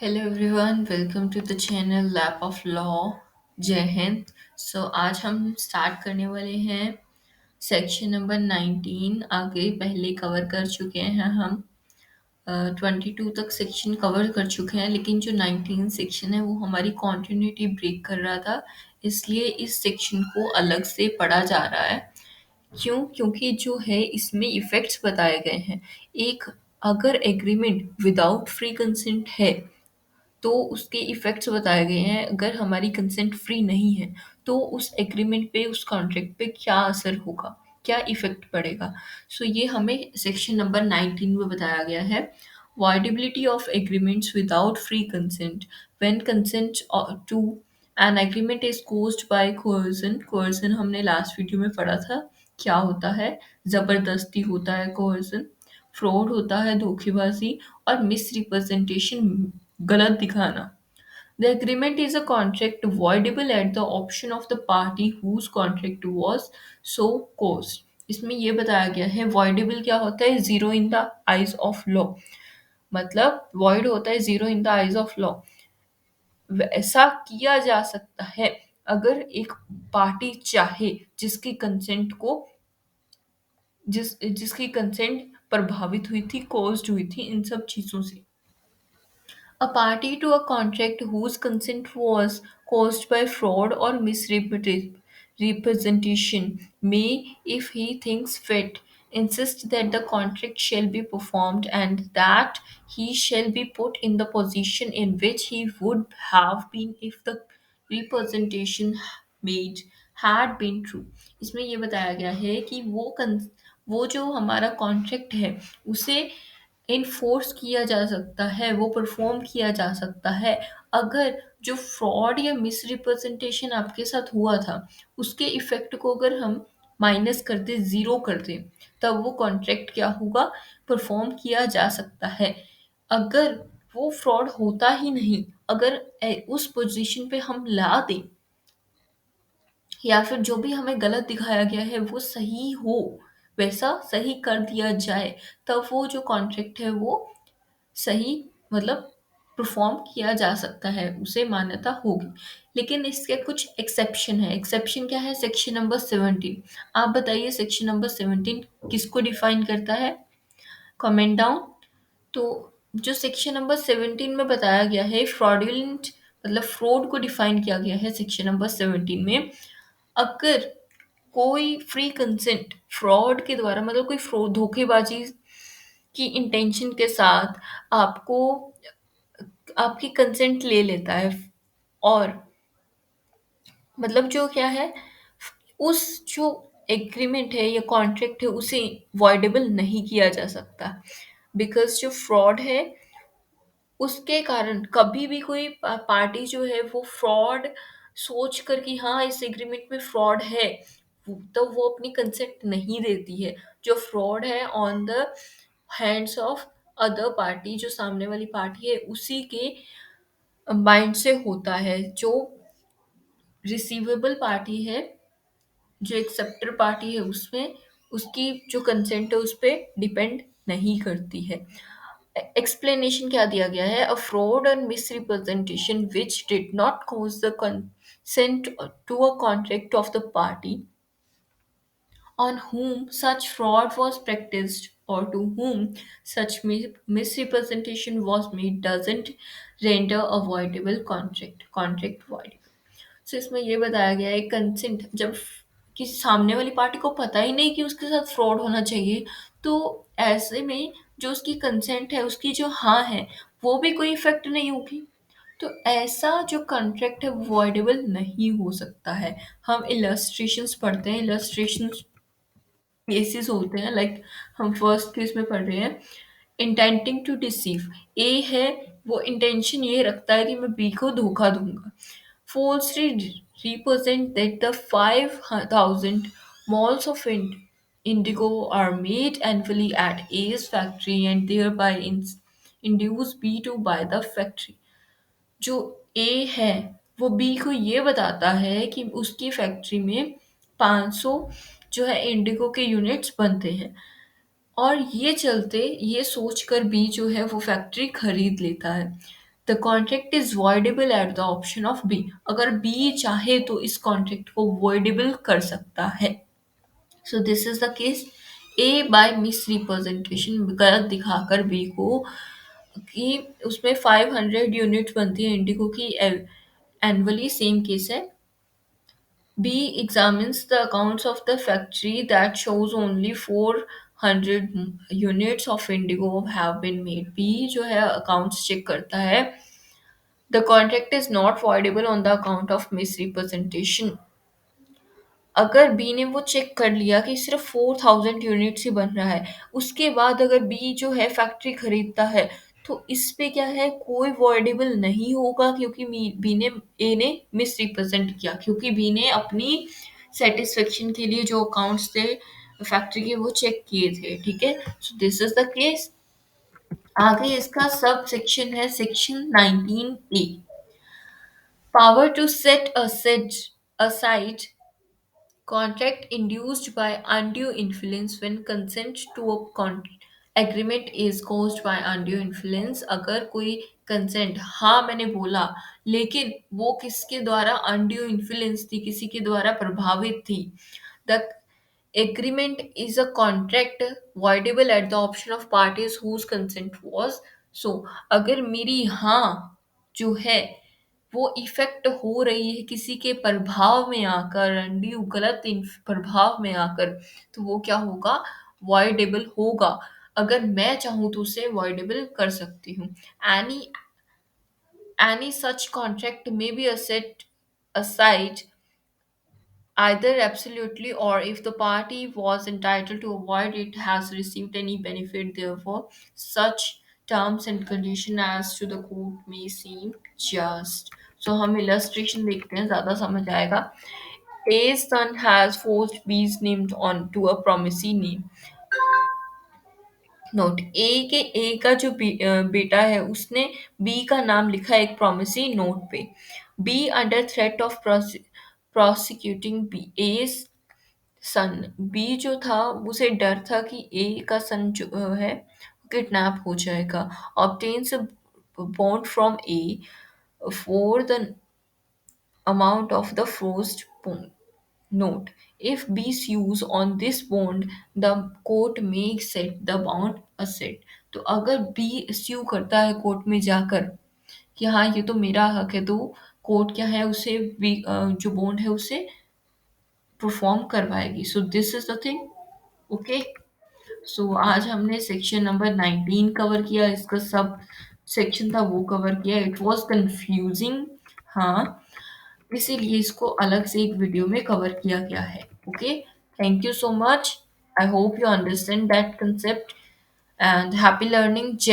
Hello everyone, welcome to the channel lap of law. जय हिंद। आज हम स्टार्ट करने वाले हैं सेक्शन नंबर 19। आगे पहले कवर कर चुके हैं हम 22 तक सेक्शन कवर कर चुके हैं, लेकिन जो 19 सेक्शन है वो हमारी कॉन्टिन्यूटी ब्रेक कर रहा था, इसलिए इस सेक्शन को अलग से पढ़ा जा रहा है। क्यों? क्योंकि जो है इसमें इफ़ेक्ट्स बताए गए हैं। एक, अगर एग्रीमेंट विदाउट फ्री कंसेंट है तो उसके इफ़ेक्ट्स बताए गए हैं। अगर हमारी कंसेंट फ्री नहीं है तो उस एग्रीमेंट पे, उस कॉन्ट्रैक्ट पे क्या असर होगा, क्या इफ़ेक्ट पड़ेगा। ये हमें सेक्शन नंबर 19 में बताया गया है। Voidability of agreements without free consent when consent to an agreement is caused by coercion. Coercion हमने लास्ट वीडियो में पढ़ा था क्या होता है। ज़बरदस्ती होता है कोerसन, फ्रॉड होता है धोखेबाजी, और मिस रिप्रेजेंटेशन गलत दिखाना। The agreement is a contract voidable at the option of the party whose contract was so caused। इसमें ये बताया गया है voidable क्या होता है, zero in the eyes of law. मतलब void होता है zero in the eyes of law. ऐसा किया जा सकता है अगर एक पार्टी चाहे जिसकी कंसेंट को जिसकी कंसेंट प्रभावित हुई थी, कॉज्ड हुई थी इन सब चीजों से। A party to a contract whose consent was caused by fraud or misrepresentation may, if he thinks fit, insist that the contract shall be performed and that he shall be put in the position in which he would have been if the representation made had been true। इसमें ये बताया गया है कि वो जो हमारा contract है उसे इन्फोर्स किया जा सकता है, वो परफॉर्म किया जा सकता है अगर जो फ्रॉड या मिस रिप्रेजेंटेशन आपके साथ हुआ था उसके इफेक्ट को अगर हम माइनस कर दें, ज़ीरो कर दें, तब वो कॉन्ट्रैक्ट क्या होगा, परफॉर्म किया जा सकता है। अगर वो फ्रॉड होता ही नहीं, अगर उस पोजीशन पे हम ला दें या फिर जो भी हमें गलत दिखाया गया है वो सही हो, वैसा सही कर दिया जाए, तब वो जो कॉन्ट्रैक्ट है वो सही, मतलब परफॉर्म किया जा सकता है, उसे मान्यता होगी। लेकिन इसके कुछ एक्सेप्शन है। एक्सेप्शन क्या है? Section number 17। आप बताइए सेक्शन नंबर 17 किसको डिफाइन करता है? Comment down. तो जो सेक्शन नंबर 17 में बताया गया है फ्रॉडुलेंट, मतलब फ्रॉड को डिफाइन किया गया है सेक्शन नंबर 17 में। अगर कोई फ्री कंसेंट फ्रॉड के द्वारा, मतलब कोई फ्रॉड धोखेबाजी की इंटेंशन के साथ आपको आपकी कंसेंट ले लेता है, और मतलब जो क्या है, उस जो एग्रीमेंट है या कॉन्ट्रैक्ट है उसे वॉइडेबल नहीं किया जा सकता, बिकॉज जो फ्रॉड है उसके कारण कभी भी कोई पार्टी जो है वो फ्रॉड सोच कर कि हाँ इस एग्रीमेंट में फ्रॉड है, तो वो अपनी कंसेंट नहीं देती है। जो फ्रॉड है on the hands of other party, जो सामने वाली पार्टी है उसी के माइंड से होता है। जो रिसीवेबल पार्टी है, जो एक्सेप्टर पार्टी है, उसमें उसकी जो कंसेंट है उस पर डिपेंड नहीं करती है। एक्सप्लेनेशन क्या दिया गया है? A fraud and misrepresentation which did not cause the consent to a contract of the party on whom such fraud was practiced or to whom such misrepresentation was made doesn't render a voidable contract voidable। इसमें ये बताया गया है consent, जब किसी सामने वाली party को पता ही नहीं कि उसके साथ फ्रॉड होना चाहिए, तो ऐसे में जो उसकी कंसेंट है, उसकी जो हाँ है, वो भी कोई इफेक्ट नहीं होगी। तो ऐसा जो कॉन्ट्रैक्ट है वॉइडेबल नहीं हो सकता है। हम इलस्ट्रेशंस पढ़ते हैं, इलस्ट्रेशंस केसेस होते हैं, लाइक हम फर्स्ट केस में पढ़ रहे हैं इंटेंटिंग टू डिसीव। ए है, वो इंटेंशन ये रखता है कि मैं बी को धोखा दूंगा। falsely represent that the 5,000 moles of indigo are made annually at A's factory and thereby induce B to buy the factory। जो ए है वो बी को ये बताता है कि उसकी फैक्ट्री में 500 जो है इंडिगो के यूनिट्स बनते हैं, और ये चलते ये सोचकर बी जो है वो फैक्ट्री खरीद लेता है। The contract is voidable at the option of B. अगर बी चाहे तो इस कॉन्ट्रैक्ट को voidable कर सकता है। So this is the case. A by misrepresentation, गलत दिखाकर बी को कि उसमें 500 यूनिट बनती है इंडिगो की एनुअली, सेम केस है। B examines the accounts of the factory that shows only 400 units of indigo have been made. B जो है accounts check करता है। The contract is not voidable on the account of misrepresentation. अगर B ने वो check कर लिया कि सिर्फ 4000 यूनिट्स ही बन रहा है, उसके बाद अगर बी जो है फैक्ट्री खरीदता है, तो इस पे क्या है, कोई वॉइडेबल नहीं होगा, क्योंकि बी ने ए ने मिस रिप्रेजेंट किया, क्योंकि बी ने अपनी सेटिस्फेक्शन के लिए जो अकाउंट्स थे फैक्ट्री के वो चेक किए थे। ठीक है, so this is the case. आगे इसका सब सेक्शन है, section 19A। Power to set aside contract induced by undue influence when consent to a agreement is caused by undue influence। अगर कोई कंसेंट, हाँ मैंने बोला, लेकिन वो किसके द्वारा अनड्यू इन्फ्लुएंस थी, किसी के द्वारा प्रभावित थी। The agreement is a contract voidable at the option of parties whose consent was so। अगर मेरी हाँ जो है वो इफेक्ट हो रही है किसी के प्रभाव में आकर, अनड्यू गलत प्रभाव में आकर, तो वो क्या होगा, वॉइडेबल होगा। अगर मैं चाहूँ तो उसे वॉइडेबल कर सकती हूँ। एनी एनी सच कॉन्ट्रैक्ट में B set aside either absolutely or if the party was entitled to avoid it has received any benefit, therefore such terms and condition as to the court may seem just। so हम illustration देखते हैं, ज़्यादा समझ आएगा। A's son has forged B's name on to a promissory name note. A का जो बेटा है उसने बी का नाम लिखा एक प्रोमिसरी नोट पे। B under threat of prosecuting B a son. B जो था उसे डर था कि ए का सन जो है किडनैप हो जाएगा। Obtains bond from A for the amount of the first bond note। If B sues on this bond, the court may set the bond aside। तो अगर B sue करता है कोर्ट में जाकर कि हाँ ये तो मेरा हक है, तो कोर्ट क्या है उसे जो बॉन्ड है उसे परफॉर्म करवाएगी। So this is the thing. Okay, so आज हमने सेक्शन नंबर 19 कवर किया, इसका सब सेक्शन था वो कवर किया। इट वाज कंफ्यूजिंग, हाँ, इसीलिए इसको अलग से एक वीडियो में कवर किया गया है। Okay, thank you so much. I hope you understand that concept and happy learning. जय